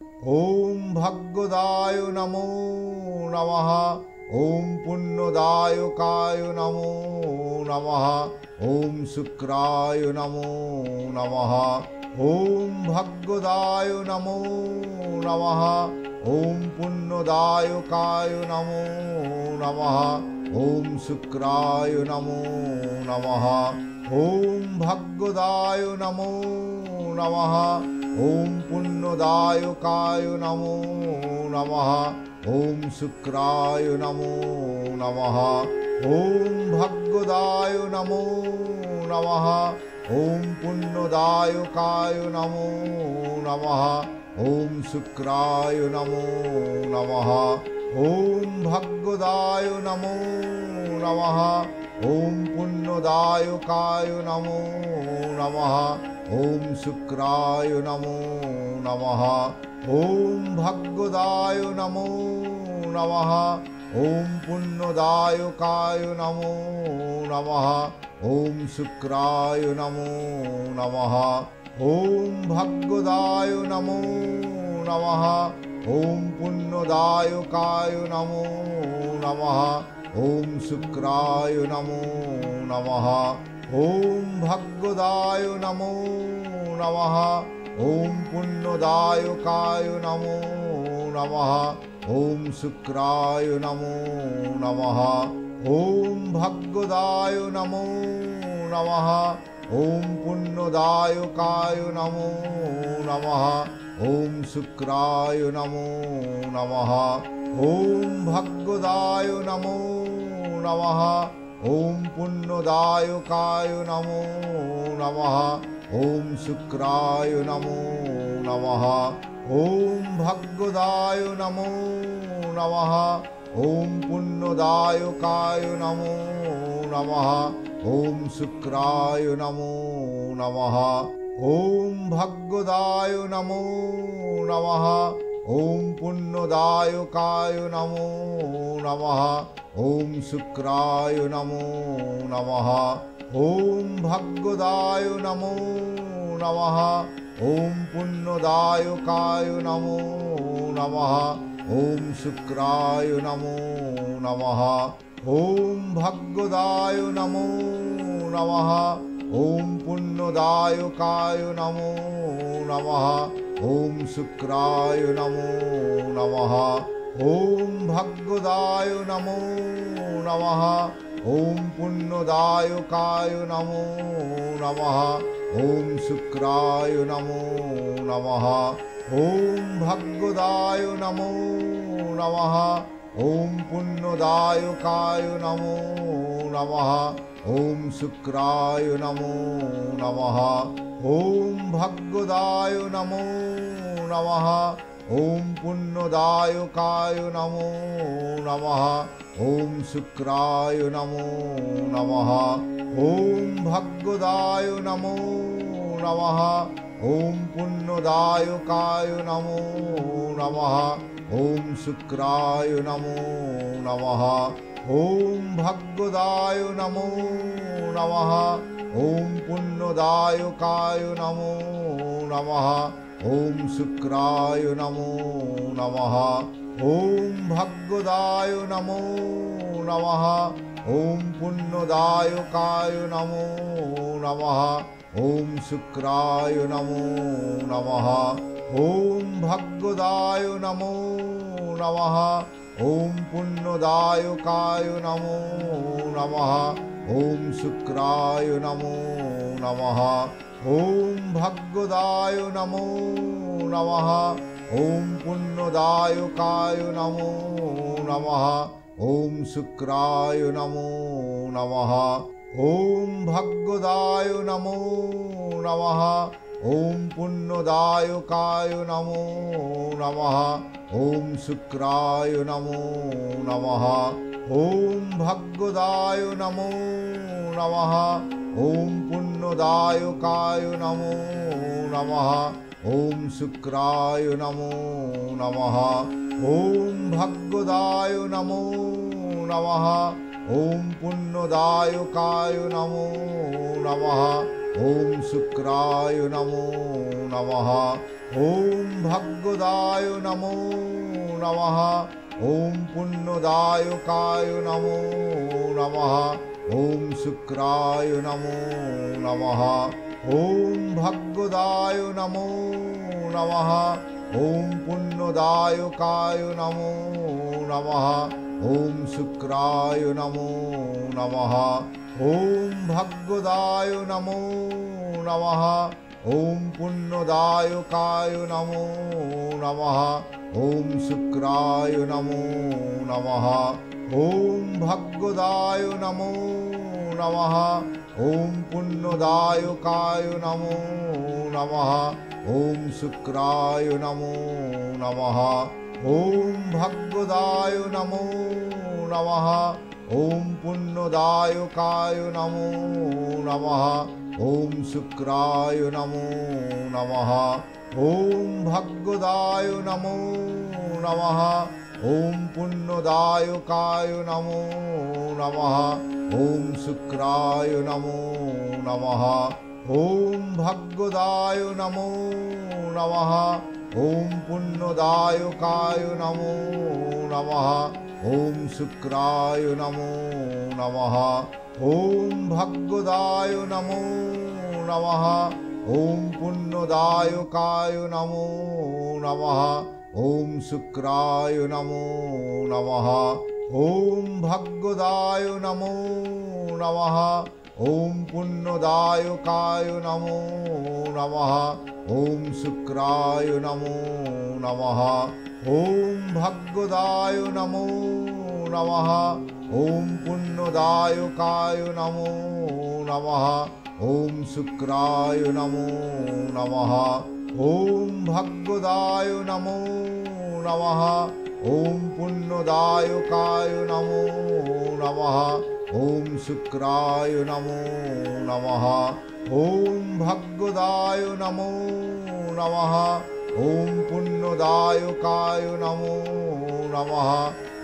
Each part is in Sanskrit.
ॐ भगवदाय नमो नमः। ॐ पुण्यदायकाय नमो नमः। ॐ शुक्राय नमो नमः। ॐ भगवदाय नमो नमः। ॐ पुण्यदायकाय नमो नमः। ॐ शुक्राय नमो नमः। ॐ भगवदाय नमो नमः। ॐ पुण्यदायकाय नमो नमः। ॐ शुक्राय नमो नमः। ॐ भगवदाय नमो नमः। ॐ पुण्यदायकाय नमो नमः। ॐ शुक्राय नमो नमः। ॐ भगवदाय नमो नमः। ॐ पुण्यदायकाय नमो नमः। ॐ शुक्राय नमो नमः। ॐ भगवदाय नमो नमः। ॐ पुण्यदायकाय नमो नमः। ॐ शुक्राय नमो नमः। ॐ भगवदाय नमो नमः। ॐ पुण्यदायकाय नमो नमः। ॐ शुक्राय नमो नमः। ॐ भगवदाय नमो नमः। ॐ पुण्यदायकाय नमो नमः। ॐ शुक्राय नमो नमः। ॐ भगवदाय नमो नमः। ॐ पुण्यदायकाय नमो नमः। ॐ शुक्राय नमो नमः। ॐ भगवदाय नमो नमः। ॐ पुण्यदायकाय नमो नमः। ॐ शुक्राय नमो नमः। ॐ भगवदाय नमो नमः। ॐ पुण्यदायकाय नमो नमः। ॐ शुक्राय नमो नमः। ॐ भगवदाय नमो नमः। ॐ पुण्यदायकाय नमो नमः। ॐ शुक्राय नमो नमः। ॐ भगवदाय नमो नमः। ॐ पुण्यदायकाय नमो नमः। ॐ शुक्राय नमो नमः। ॐ भगवदाय नमो नमः। ॐ पुण्यदायकाय नमो नमः। ॐ शुक्राय नमो नमः। ॐ भगवदाय नमो नमः। ॐ पुण्यदायकाय नमो नमः। ॐ शुक्राय नमो नमः। ॐ भगवदाय नमो नमः। ॐ पुण्यदायकाय नमो नमः। ॐ शुक्राय नमो नमः। ॐ भगवदाय नमो नमः। ॐ पुण्यदायकाय नमो नमः। ॐ शुक्राय नमो नमः। ॐ भगवदाय नमो नमः। ॐ पुण्यदायकाय नमो नमः। ॐ शुक्राय नमो नमः। ॐ भगवदाय नमो नमः। ॐ पुण्यदायकाय नमो नमः। ॐ शुक्राय नमो नमः। ॐ भगवदाय नमो नमः। ॐ पुण्यदायकाय नमो नमः। ॐ शुक्राय नमो नमः। ॐ भगवदाय नमो नमः। ॐ पुण्यदायकाय नमो नमः। ॐ शुक्राय नमो नमः। ॐ भगवदाय नमो नमः। ॐ पुण्यदायकाय नमो नमः। ॐ शुक्राय नमो नमः। ॐ भगवदाय नमो नमः। ॐ पुण्यदायकाय नमो नमः। ॐ शुक्राय नमो नमः। ॐ भगवदाय नमो नमः। ॐ पुण्यदायकाय नमो नमः। ॐ शुक्राय नमो नमः। ॐ भगवदाय नमो नमः। ॐ पुण्यदायकाय नमो नमः। ॐ शुक्राय नमो नमः। ॐ भगवदाय नमो नमः। ॐ पुण्यदायकाय नमो नमः। ॐ शुक्राय नमो नमः। ॐ भगवदाय नमो नमः। ॐ पुण्यदायकाय नमो नमः। ॐ शुक्राय नमो नमः। ॐ भगवदाय नमो नमः। ॐ पुण्यदायकाय नमो नमः। ॐ शुक्राय नमो नमः। ॐ भगवदाय नमो नमः। ॐ पुण्यदायकाय नमो नमः। ॐ शुक्राय नमो नमः। ॐ भगवदाय नमो नमः। ॐ पुण्यदायकाय नमो नमः। ॐ शुक्राय नमो नमः। ॐ भगवदाय नमो नमः। ॐ पुण्यदायकाय नमो नमः। ॐ शुक्राय नमो नमः। ॐ भगवदाय नमो नमः। ॐ पुण्यदायकाय नमो नमः। ॐ शुक्राय नमो नमः। ॐ भगवदाय नमो नमः। ॐ पुण्यदायकाय नमो नमः। ॐ शुक्राय नमो नमः। ॐ भगवदाय नमो नमः। ॐ पुण्यदायकाय नमो नमः। ॐ शुक्राय नमो नमः। ॐ भगवदाय नमो नमः। ॐ पुण्यदायकाय नमो नमः। ॐ शुक्राय नमो नमः। ॐ भगवदाय नमो नमः। ॐ पुण्यदायकाय नमो नमः। ॐ शुक्राय नमो नमः। ॐ भगवदाय नमो नमः। ॐ पुण्यदायकाय नमो नमः।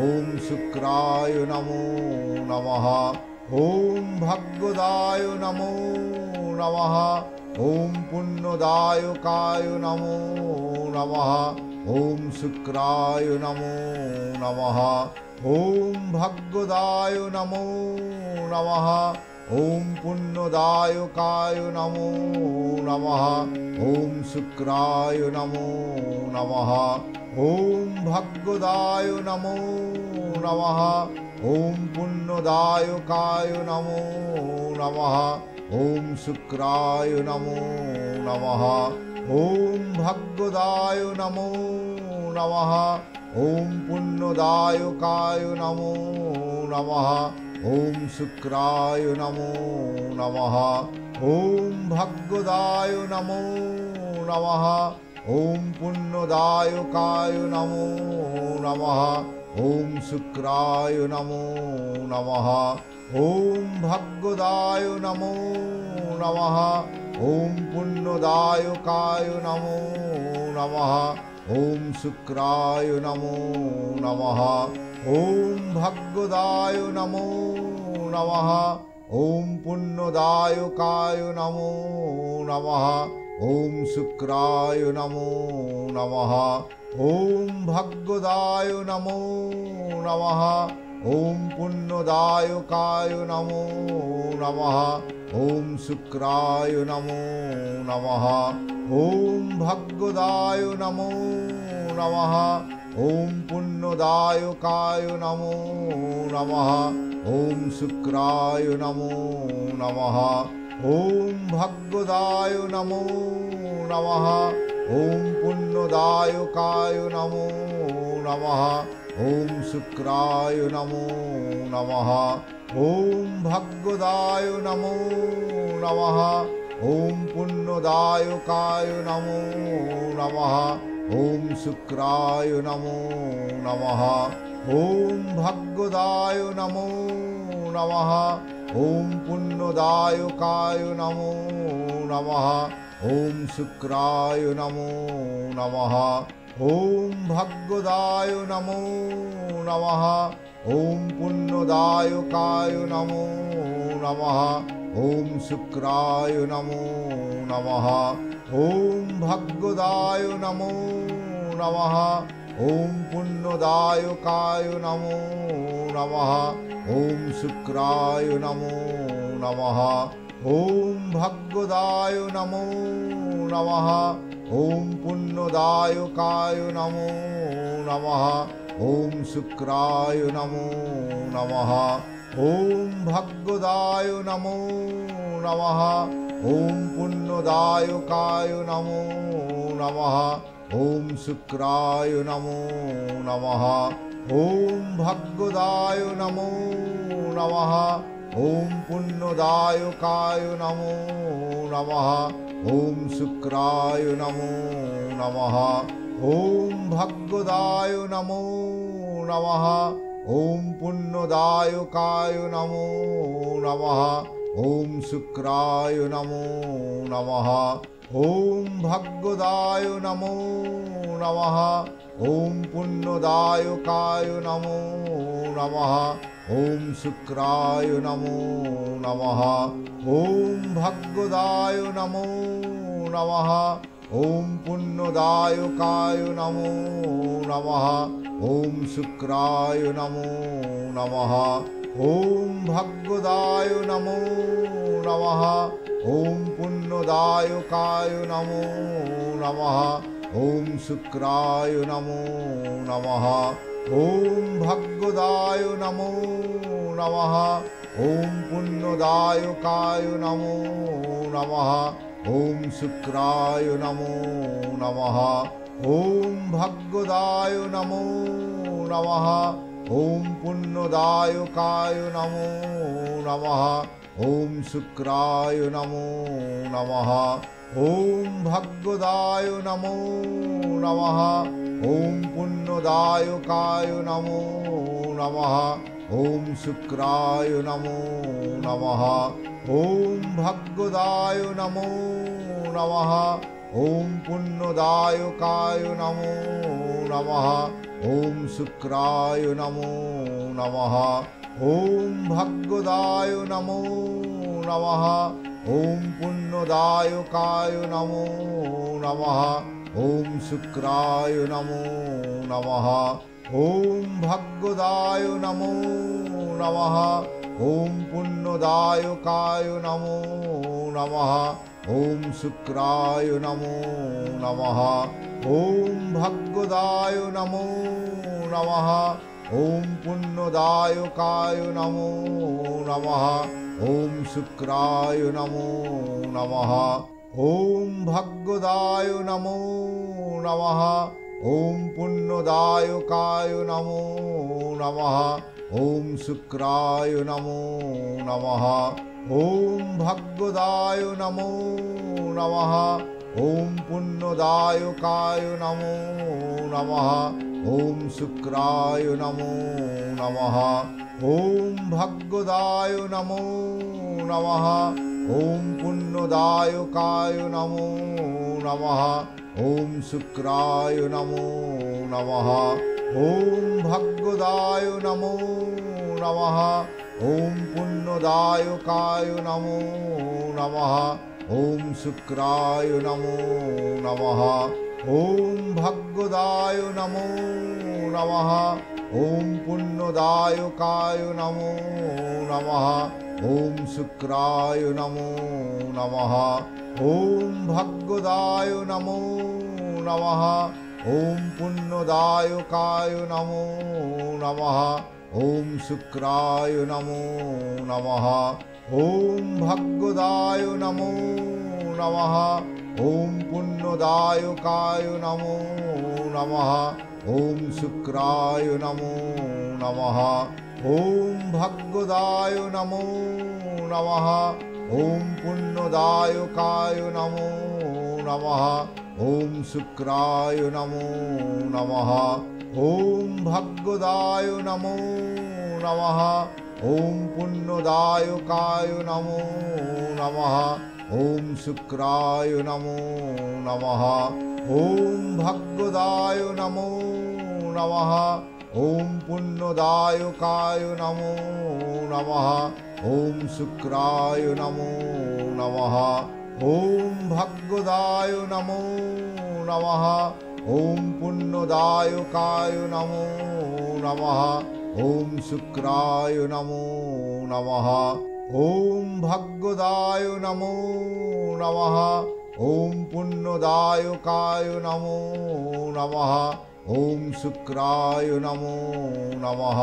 ॐ शुक्राय नमो नमः। ॐ भगवदाय नमो नमः। ॐ पुण्यदायकाय नमो नमः। ॐ शुक्राय नमो नमः। ॐ भगवदाय नमो नमः। ॐ पुण्यदायकाय नमो नमः। ॐ शुक्राय नमो नमः। ॐ भगवदाय नमो नमः। ॐ पुण्यदायकाय नमो नमः। ॐ शुक्राय नमो नमः। ॐ भगवदाय नमो नमः। ॐ पुण्यदायकाय नमो नमः। ॐ शुक्राय नमो नमः। ॐ भगवदाय नमो नमः। ॐ पुण्यदायकाय नमो नमः। ॐ शुक्राय नमो नमः। ॐ भगवदाय नमो नमः। ॐ पुण्यदायकाय नमो नमः। ॐ शुक्राय नमो नमः। ॐ भगवदाय नमो नमः। ॐ पुण्यदायकाय नमो नमः। ॐ शुक्राय नमो नमः। ॐ भगवदाय नमो नमः। ॐ पुण्यदायकाय नमो नमः। ॐ शुक्राय नमो नमः। ॐ भगवदाय नमो नमः। ॐ पुण्यदायकाय नमो नमः। ॐ शुक्राय नमो नमः। ॐ भगवदाय नमो नमः। ॐ पुण्यदायकाय नमो नमः। ॐ शुक्राय नमो नमः। ॐ भगवदाय नमो नमः। ॐ पुण्यदायकाय नमो नमः। ॐ शुक्राय नमो नमः। ॐ भगवदाय नमो नमः। ॐ पुण्यदायकाय नमो नमः। ॐ शुक्राय नमो नमः। ॐ भगवदाय नमो नमः। ॐ पुण्यदायकाय नमो नमः। ॐ शुक्राय नमो नमः ॐ भगवदाय नमो नमः ॐ पुण्यदायकाय नमो नमः ॐ शुक्राय नमो नमः ॐ भगवदाय नमो नमः ॐ पुण्यदायकाय नमो नमः ॐ शुक्राय नमो नमः ॐ भगवदाय नमो नमः ॐ पुण्यदायकाय नमो नमः ॐ शुक्राय नमो नमः ॐ भगवदाय नमो नमः ॐ पुण्यदायकाय नमो नमः ॐ शुक्राय नमो नमः ॐ भगवदाय नमो नमः ॐ पुण्यदायकाय नमो नमः ॐ शुक्राय नमो नमः ॐ भगवदाय नमो नमः ॐ पुण्यदायकाय नमो नमः ॐ शुक्राय नमो नमः ॐ भगवदाय नमो नमः ॐ पुण्यदायकाय नमो नमः ॐ शुक्राय नमो नमः ॐ भगवदाय नमो नमः ॐ पुण्यदायकाय नमो नमः ॐ शुक्राय नमो नमः ॐ भगवदाय नमो नमः ॐ पुण्यदायकाय नमो नमः ॐ शुक्राय नमो नमः ॐ भगवदाय नमो नमः ॐ पुण्यदायकाय नमो नमः ॐ शुक्राय नमो नमः ॐ भगवदाय नमो नमः ॐ पुण्यदायकाय नमो नमः ॐ शुक्राय नमो नमः ॐ भगवदाय नमो नमः ॐ पुण्यदायकाय नमो नमः ॐ शुक्राय नमो नमः ॐ भगवदाय नमो नमः ॐ पुण्यदायकाय नमो नमः ॐ शुक्राय नमो नमः ॐ भगवदाय नमो नमः ॐ पुण्यदायकाय नमो नमः ॐ शुक्राय नमो नमः ॐ भगवदाय नमो नमः ॐ पुण्यदायकाय नमो नमः ॐ शुक्राय नमो नमः ॐ भगवदाय नमो नमः ॐ पुण्यदायकाय नमो नमः ॐ शुक्राय नमो नमः ॐ भगवदाय नमो नमः ॐ पुण्यदायकाय नमो नमः ॐ शुक्राय नमो नमः ॐ भगवदाय नमो नमः ॐ पुण्यदायकाय नमो नमः ॐ शुक्राय नमो नमः ॐ भगवदाय नमो नमः ॐ पुण्यदायकाय नमो नमः ॐ शुक्राय नमो नमः ॐ भगवदाय नमो नमः ॐ पुण्यदायकाय नमो नमः ॐ शुक्राय नमो नमः ॐ भगवदाय नमो नमः ॐ पुण्यदायकाय नमो नमः ॐ शुक्राय नमो नमः ॐ भगवदाय नमो नमः ॐ पुण्यदायकाय नमो नमः ॐ शुक्राय नमो नमः ॐ भगवदाय नमो नमः ॐ पुण्यदायकाय नमो नमः ॐ शुक्राय नमो नमः ॐ भगवदाय नमो नमः ॐ पुण्यदायकाय नमो नमः ॐ शुक्राय नमो नमः ॐ भगवदाय नमो नमः ॐ पुण्यदायकाय नमो नमः। ॐ शुक्राय नमो नमः। ॐ भाग्यदाय नमो नमः। ॐ पुण्यदायकाय नमो नमः। ॐ शुक्राय नमो नमः। ॐ भाग्यदाय नमो नमः। ॐ पुण्यदायकाय नमो नमः। ॐ शुक्राय नमो नमः।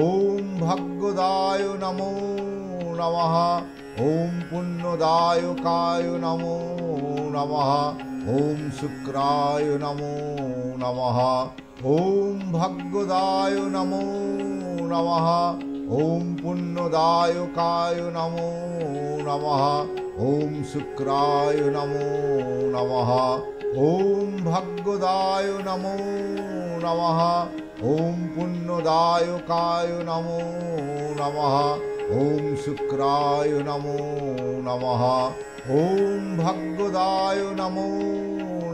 ॐ भाग्यदाय नमो नमः। ॐ पुण्यदायकाय नमो नमः। ॐ शुक्राय नमो नमः। ॐ भाग्यदाय नमो नमः। ॐ पुण्यदायकाय नमो नमः। ॐ शुक्राय नमो नमः। ॐ भाग्यदाय नमो नमः। ॐ पुण्यदायकाय नमो नमः। ॐ शुक्राय नमो नमः। ॐ भाग्यदाय नमो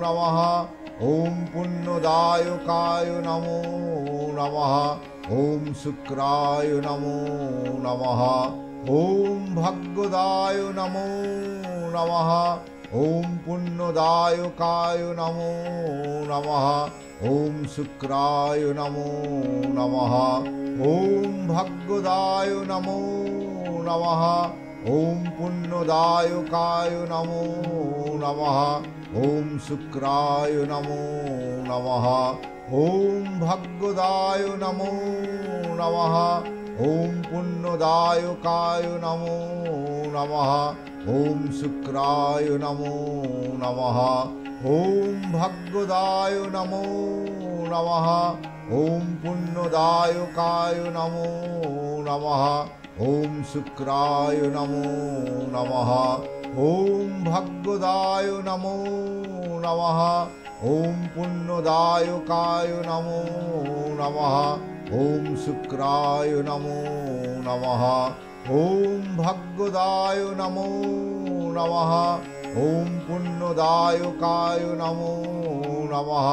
नमः। ॐ पुण्यदायकाय नमो नमः। ॐ शुक्राय नमो नमः। ॐ भाग्यदाय नमो नमः। ॐ पुण्यदायकाय नमो नमः। ॐ शुक्राय नमो नमः। ॐ भाग्यदाय नमो नमः। ॐ पुण्यदायकाय नमो नमः। ॐ शुक्राय नमो नमः। ॐ भाग्यदाय नमो नमः। ॐ पुण्यदायकाय नमो नमः। ॐ शुक्राय नमो नमः। ॐ भाग्यदाय नमो नमः। ॐ पुण्यदायकाय नमो नमः। ॐ शुक्राय नमो नमः। ॐ भाग्यदाय नमो नमः। ॐ पुण्यदायकाय नमो नमः। ॐ शुक्राय नमो नमः। ॐ भाग्यदाय नमो नमः। ॐ पुण्यदायकाय नमो नमः।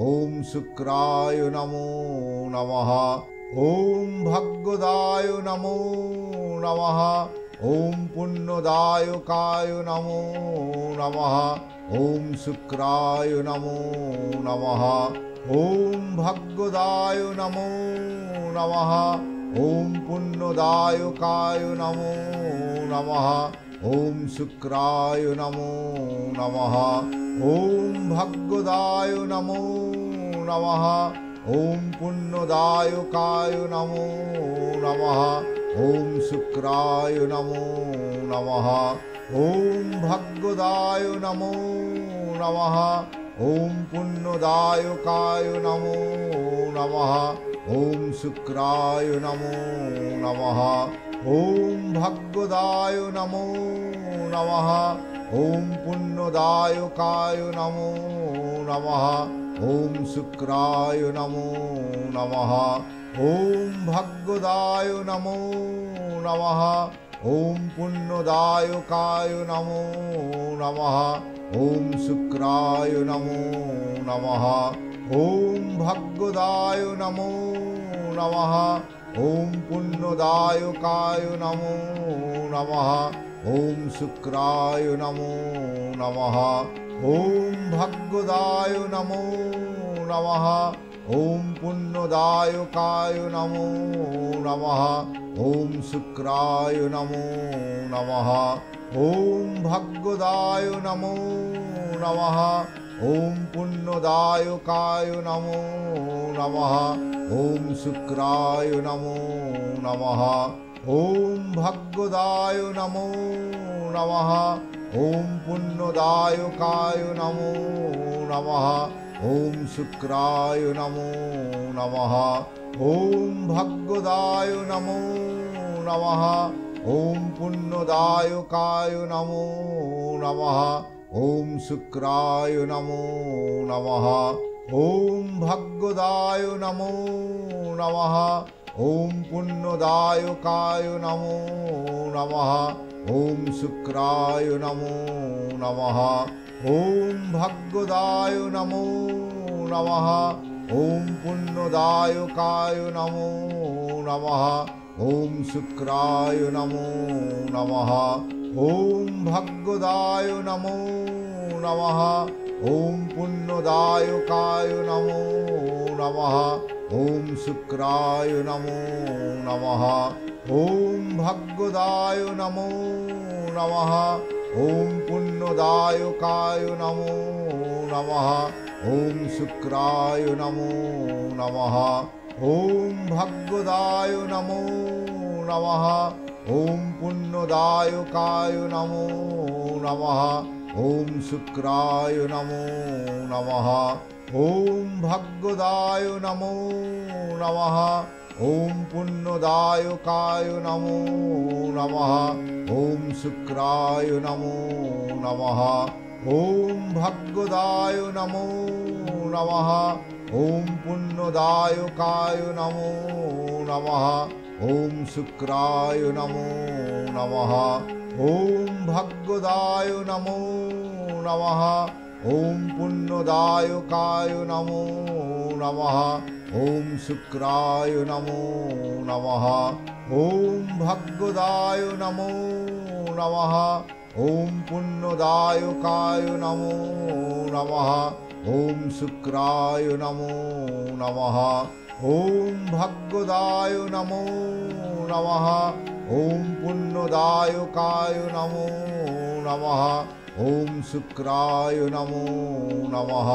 ॐ शुक्राय नमो नमः। ॐ भाग्यदाय नमो नमः। ॐ पुण्यदायकाय नमो नमः। ॐ शुक्राय नमो नमः। ॐ भाग्यदाय नमो नमः। ॐ पुण्यदायकाय नमो नमः। ॐ शुक्राय नमो नमः। ॐ भाग्यदाय नमो नमः। ॐ पुण्यदायकाय नमो नमः। ॐ शुक्राय नमो नमः। ॐ भाग्यदाय नमो नमः। ॐ पुण्यदायकाय नमो नमः। ॐ शुक्राय नमो नमः। ॐ भाग्यदाय नमो नमः। ॐ पुण्यदायकाय नमो नमः। ॐ शुक्राय नमो नमः। ॐ भाग्यदाय नमो नमः। ॐ पुण्यदायकाय नमो नमः। ॐ शुक्राय नमो नमः। ॐ भाग्यदाय नमो नमः। ॐ पुण्यदायकाय नमो नमः। ॐ शुक्राय नमो नमः। ॐ भाग्यदाय नमो नमः। ॐ पुण्यदायकाय नमो नमः। ॐ शुक्राय नमो नमः। ॐ भाग्यदाय नमो नमः। ॐ पुण्यदायकाय नमो नमः। ॐ शुक्राय नमो नमः। ॐ भाग्यदाय नमो नमः। ॐ पुण्यदायकाय नमो नमः। ॐ शुक्राय नमो नमः। ॐ भाग्यदाय नमो नमः। ॐ पुण्यदायकाय नमो नमः। ॐ शुक्राय नमो नमः। ॐ भाग्यदाय नमो नमः। ॐ पुण्यदायकाय नमो नमः। ॐ शुक्राय नमो नमः। ॐ भाग्यदाय नमो नमः। ॐ पुण्यदायकाय नमो नमः। ॐ शुक्राय नमो नमः। ॐ भगवदाय नमो नमः। ॐ पुण्यदायकाय नमो नमः। ॐ शुक्राय नमो नमः। ॐ भगवदाय नमो नमः। ॐ पुण्यदायकाय नमो नमः। ॐ शुक्राय नमो नमः। ॐ भगवदाय नमो नमः। ॐ पुण्यदायकाय नमो नमः। ॐ शुक्राय नमो नमः। ॐ भगवदाय नमो नमः। ॐ पुण्यदायकाय नमो नमः। ॐ शुक्राय नमो नमः। ॐ भगवदाय नमो नमः। ॐ पुण्यदायकाय नमो नमः। ॐ शुक्राय नमो नमः। ॐ भगवदाय नमो नमः। ॐ पुण्यदायकाय नमो नमः। ॐ शुक्राय नमो नमः। ॐ भगवदाय नमो नमः। ॐ पुण्यदायकाय नमो नमः। ॐ शुक्राय नमो नमः। ॐ भगवदाय नमो नमः। ॐ पुण्यदायकाय नमो नमः। ॐ शुक्राय नमो नमः।